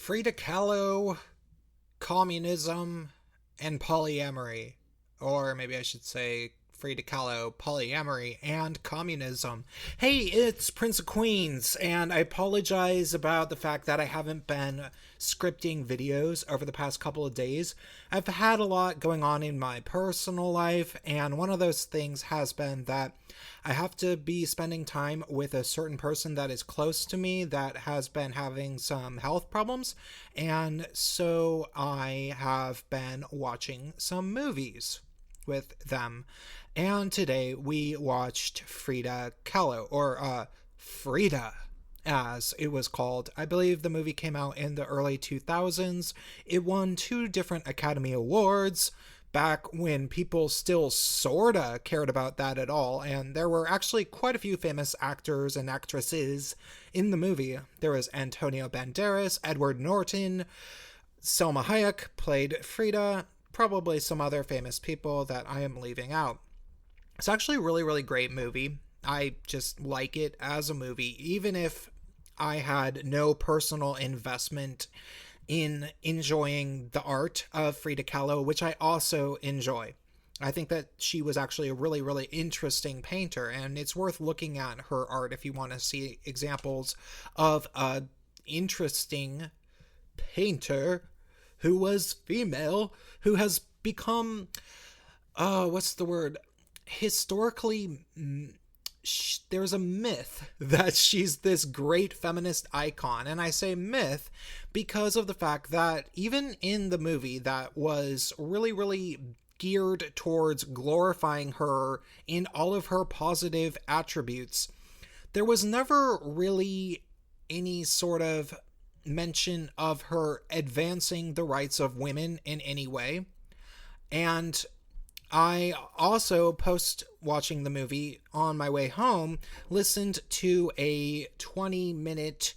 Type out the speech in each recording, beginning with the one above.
Frida Kahlo, Communism, and Polyamory. Or maybe I should say Frida Kahlo, Polyamory, and Communism. Hey, it's Prince of Queens, and I apologize about the fact that I haven't been scripting videos over the past couple of days. I've had a lot going on in my personal life, and one of those things has been that I have to be spending time with a certain person that is close to me that has been having some health problems, and so I have been watching some movies with them. And today we watched Frida Kahlo, or Frida, as it was called. I believe the movie came out in the early 2000s. It won 2 different Academy Awards back when people still sorta cared about that at all, and there were actually quite a few famous actors and actresses in the movie. There was Antonio Banderas, Edward Norton, Selma Hayek played Frida, probably some other famous people that I am leaving out. It's actually a really, really great movie. I just like it as a movie, even if I had no personal investment in enjoying the art of Frida Kahlo, which I also enjoy. I think that she was actually a really, really interesting painter, and it's worth looking at her art if you want to see examples of a interesting painter who was female, who has become, what's the word? Historically, there's a myth that she's this great feminist icon. And I say myth because of the fact that even in the movie that was really, really geared towards glorifying her in all of her positive attributes, there was never really any sort of mention of her advancing the rights of women in any way. And I also, post watching the movie on my way home, listened to a 20-minute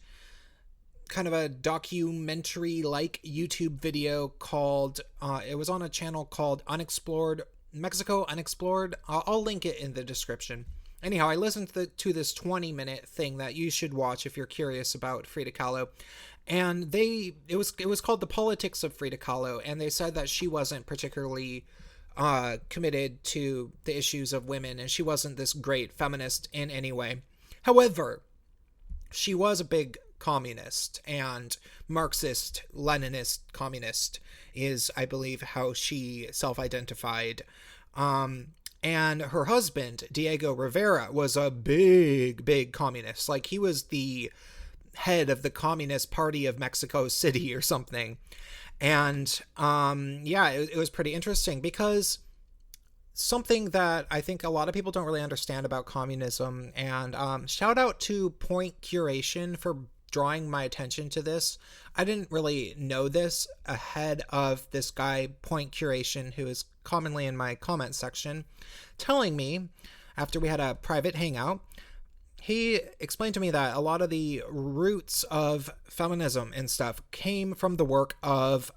kind of a documentary-like YouTube video called, it was on a channel called Unexplored, Mexico Unexplored. I'll link it in the description. Anyhow, I listened to this 20-minute thing that you should watch if you're curious about Frida Kahlo. And it was called The Politics of Frida Kahlo, and they said that she wasn't particularly committed to the issues of women, and she wasn't this great feminist in any way. However, she was a big communist, and Marxist, Leninist communist is, I believe, how she self-identified. And her husband, Diego Rivera, was a big, big communist. Like, he was the head of the Communist Party of Mexico City or something. And it was pretty interesting because something that I think a lot of people don't really understand about communism, and shout out to Point Curation for drawing my attention to this. I didn't really know this ahead of this guy, Point Curation, who is commonly in my comment section, telling me after we had a private hangout. He explained to me that a lot of the roots of feminism and stuff came from the work of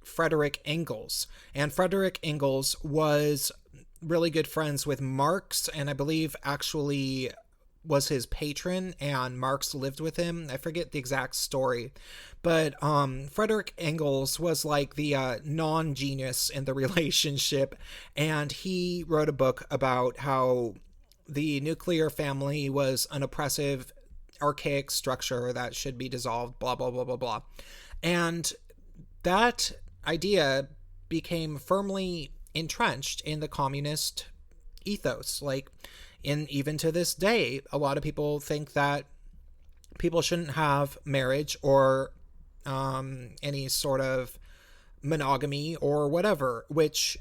Frederick Engels. And Frederick Engels was really good friends with Marx, and I believe actually was his patron, and Marx lived with him. I forget the exact story. But Frederick Engels was like the non-genius in the relationship, and he wrote a book about how the nuclear family was an oppressive, archaic structure that should be dissolved, blah, blah, blah, blah, blah. And that idea became firmly entrenched in the communist ethos. Like, even to this day, a lot of people think that people shouldn't have marriage or any sort of monogamy or whatever, which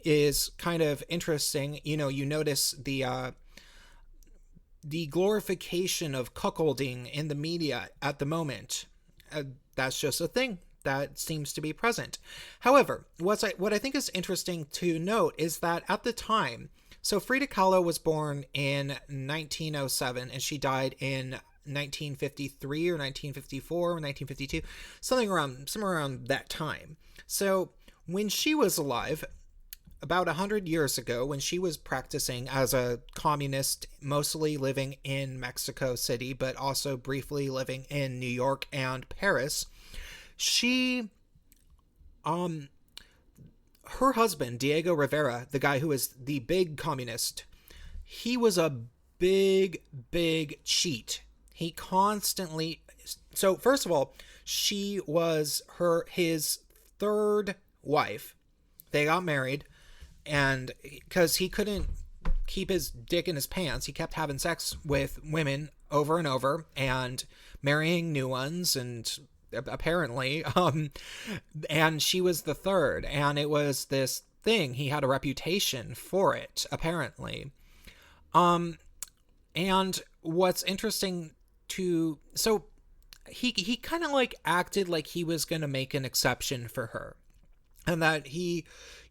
is kind of interesting. You know, you notice the glorification of cuckolding in the media at the moment. That's just a thing that seems to be present. However, what I think is interesting to note is that at the time, so Frida Kahlo was born in 1907 and she died in 1953 or 1954 or 1952, somewhere around that time. So when she was alive, about 100 years ago, when she was practicing as a communist, mostly living in Mexico City, but also briefly living in New York and Paris, She, her husband, Diego Rivera, the guy who is the big communist, he was a big, big cheat. He constantly. So, first of all, she was his third wife. They got married, and because he couldn't keep his dick in his pants, he kept having sex with women over and over and marrying new ones, and apparently and she was the third, and it was this thing. He had a reputation for it, apparently. And what's interesting so he kind of like acted like he was going to make an exception for her, and that he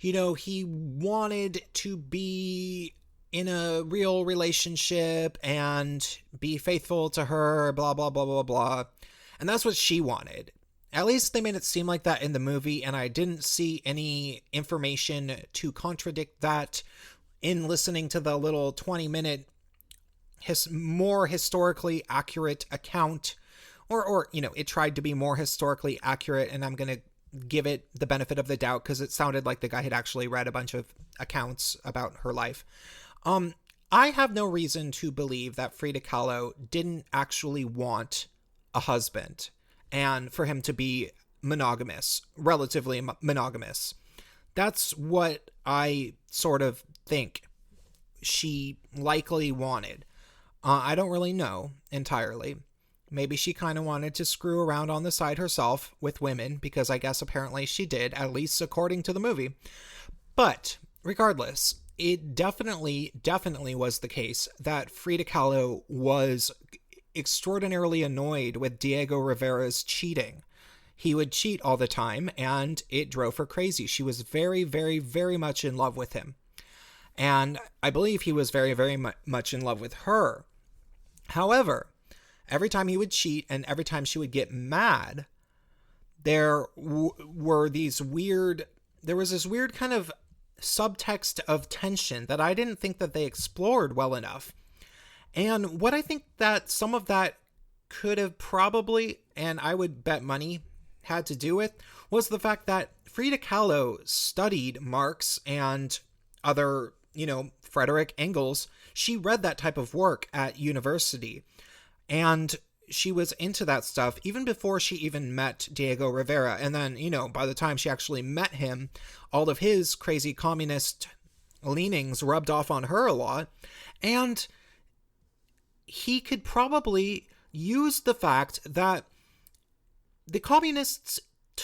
wanted to be in a real relationship and be faithful to her, blah, blah, blah, blah, blah. And that's what she wanted. At least they made it seem like that in the movie, and I didn't see any information to contradict that in listening to the little 20-minute more historically accurate account, or it tried to be more historically accurate, and I'm going to give it the benefit of the doubt because it sounded like the guy had actually read a bunch of accounts about her life. I have no reason to believe that Frida Kahlo didn't actually want a husband and for him to be monogamous, relatively monogamous. That's what I sort of think she likely wanted. I don't really know entirely. Maybe she kind of wanted to screw around on the side herself with women, because I guess apparently she did, at least according to the movie. But regardless, it definitely was the case that Frida Kahlo was extraordinarily annoyed with Diego Rivera's cheating. He would cheat all the time, and it drove her crazy. She was very, very, very much in love with him. And I believe he was very, very much in love with her. However, every time he would cheat and every time she would get mad, there was this weird kind of subtext of tension that I didn't think that they explored well enough. And what I think that some of that could have probably, and I would bet money, had to do with, was the fact that Frida Kahlo studied Marx and other, Frederick Engels. She read that type of work at university, and she was into that stuff even before she even met Diego Rivera. And then, by the time she actually met him, all of his crazy communist leanings rubbed off on her a lot. And he could probably use the fact that the communists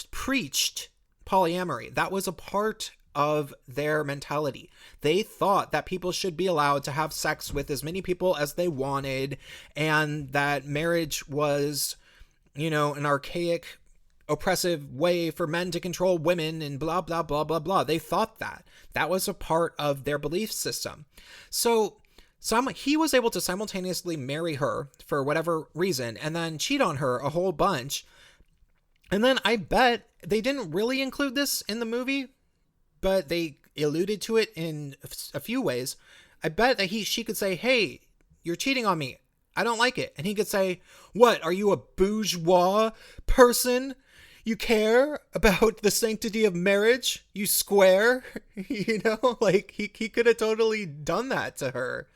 preached polyamory. That was a part of their mentality. They thought that people should be allowed to have sex with as many people as they wanted, and that marriage was, an archaic, oppressive way for men to control women, and blah, blah, blah, blah, blah. They thought that. That was a part of their belief system. So he was able to simultaneously marry her for whatever reason and then cheat on her a whole bunch. And then I bet they didn't really include this in the movie, but they alluded to it in a few ways. I bet that she could say, "Hey, you're cheating on me. I don't like it." And he could say, "What, are you a bourgeois person? You care about the sanctity of marriage? You square?" He could have totally done that to her.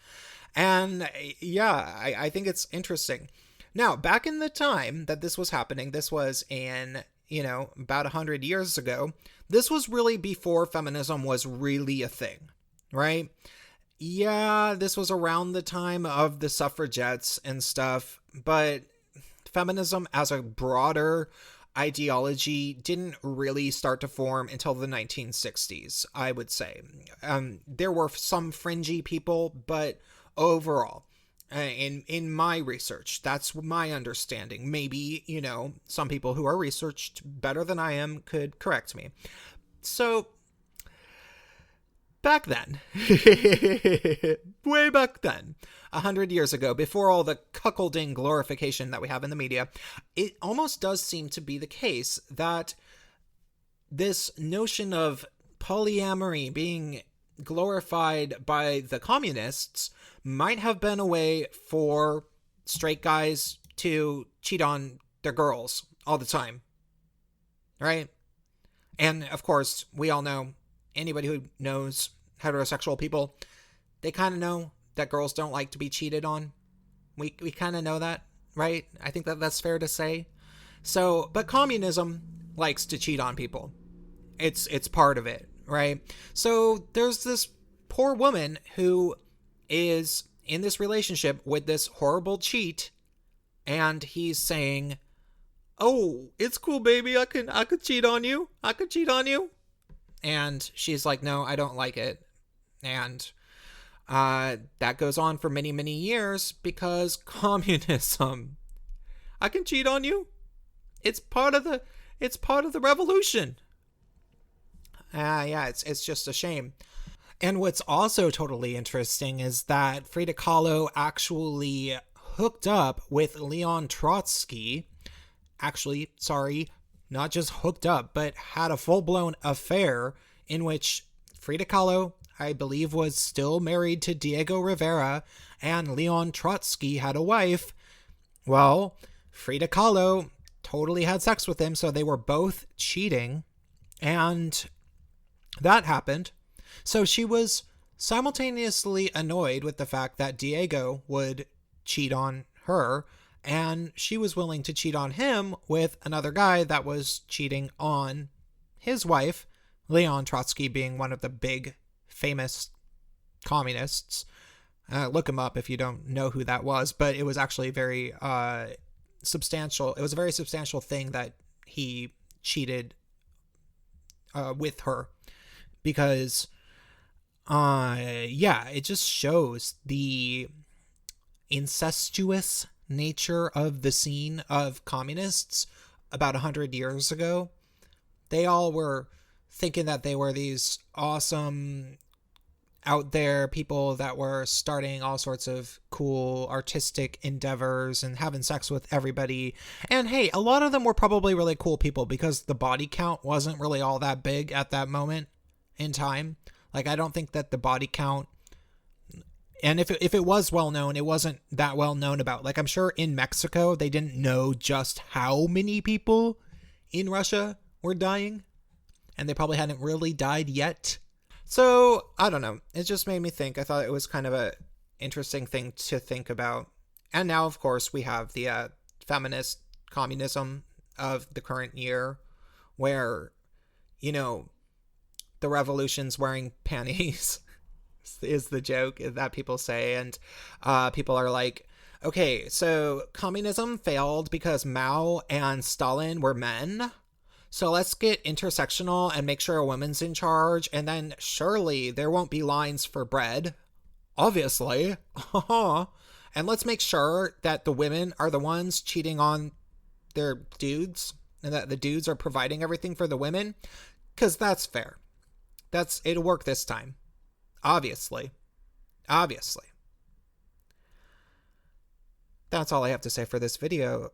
And yeah, I think it's interesting. Now, back in the time that this was happening, this was in, about 100 years ago, this was really before feminism was really a thing, right? Yeah, this was around the time of the suffragettes and stuff, but feminism as a broader ideology didn't really start to form until the 1960s, I would say. There were some fringy people, but overall, in my research, that's my understanding. Maybe, some people who are researched better than I am could correct me. So, back then, way back then, 100 years ago, before all the cuckolding glorification that we have in the media, it almost does seem to be the case that this notion of polyamory being glorified by the communists might have been a way for straight guys to cheat on their girls all the time. right? And of course, we all know, anybody who knows heterosexual people, they kind of know that girls don't like to be cheated on. We kind of know that, right? I think that that's fair to say. So, but communism likes to cheat on people. It's part of it, right? So there's this poor woman who is in this relationship with this horrible cheat, and he's saying, "Oh, it's cool, baby. I could cheat on you. I could cheat on you." And she's like, "No, I don't like it." And that goes on for many, many years because communism. I can cheat on you. It's part of the revolution. Yeah, it's just a shame. And what's also totally interesting is that Frida Kahlo actually hooked up with Leon Trotsky. Actually, sorry, not just hooked up, but had a full-blown affair in which Frida Kahlo, I believe, was still married to Diego Rivera, and Leon Trotsky had a wife. Well, Frida Kahlo totally had sex with him, so they were both cheating, and that happened. So she was simultaneously annoyed with the fact that Diego would cheat on her, and she was willing to cheat on him with another guy that was cheating on his wife, Leon Trotsky being one of the big famous communists. Look him up if you don't know who that was, but it was actually very substantial. It was a very substantial thing that he cheated with her, because it just shows the incestuous nature of the scene of communists about 100 years ago. They all were thinking that they were these awesome out there people that were starting all sorts of cool artistic endeavors and having sex with everybody. And hey, a lot of them were probably really cool people because the body count wasn't really all that big at that moment in time. Like, I don't think that the body count, and if it was well known, it wasn't that well known about. Like, I'm sure in Mexico, they didn't know just how many people in Russia were dying, and they probably hadn't really died yet. So, I don't know. It just made me think. I thought it was kind of a interesting thing to think about. And now, of course, we have the feminist communism of the current year, where, the revolution's wearing panties is the joke that people say. And people are like, okay, so communism failed because Mao and Stalin were men. So let's get intersectional and make sure a woman's in charge, and then surely there won't be lines for bread. Obviously. And let's make sure that the women are the ones cheating on their dudes, and that the dudes are providing everything for the women, because that's fair. It'll work this time. Obviously. That's all I have to say for this video.